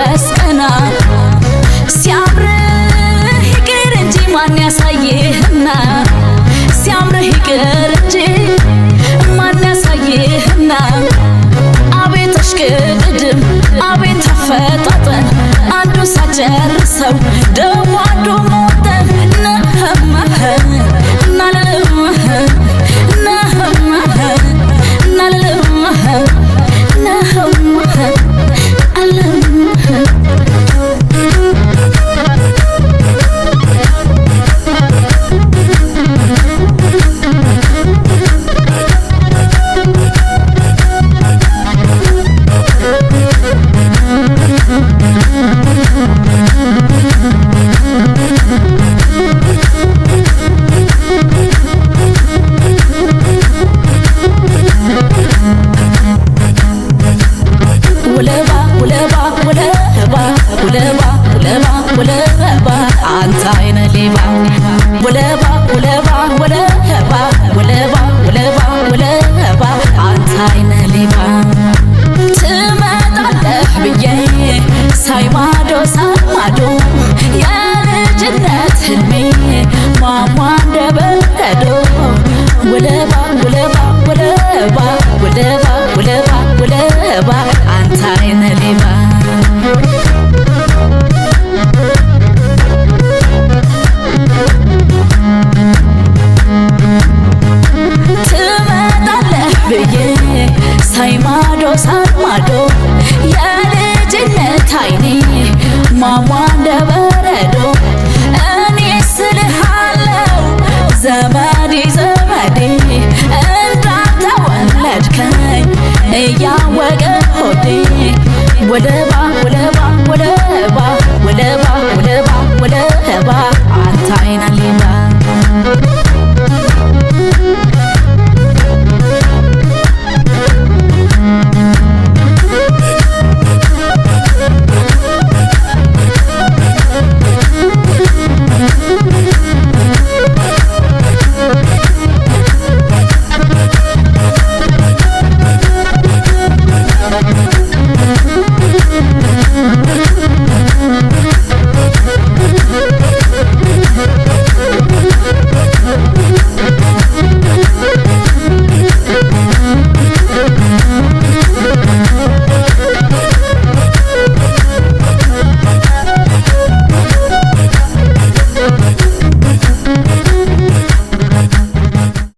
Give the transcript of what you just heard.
ጎንበስቀና ሲያምርህ ይቅር እንጂ ማን ያሳየህና ሲያምርህ ይቅር እንጂ ማን ያሳየህና አቤት እሽቅድድም አቤት አፈጣጠን አንዱ ሳጨርሰው ደሞ አንዱ ሞተን ነህመህ ናልልምህ ነህመህ ናልልምህ ነህመህ አልምህ ወለባ አንተ አይነ ሌባ ወለባ ወለባ ወለባ ወለባ ወለባ ወለባ አንተ አይነ ሌባ ትመጣለህ ብዬ ሳይማዶ ሳይማዶ የልጅነት ህልሜ ማማ እንደበረዶ ወለባ ወለባ ወለባ ወለባ ወለባ ወለባ አንተ አይነ ሌባ ሳይማዶ ሳይማዶ የልጅነት አይኔ ማማ እንደበረዶ እኔ ስልሃለው ዘመዴ ዘመዴ እንዳንተ ወለድከኝ እያወቀ ሆዴ ወለባ ወለባ ወለባ ወለባ ወለባ ወለባ አንተ አይነ ሌባ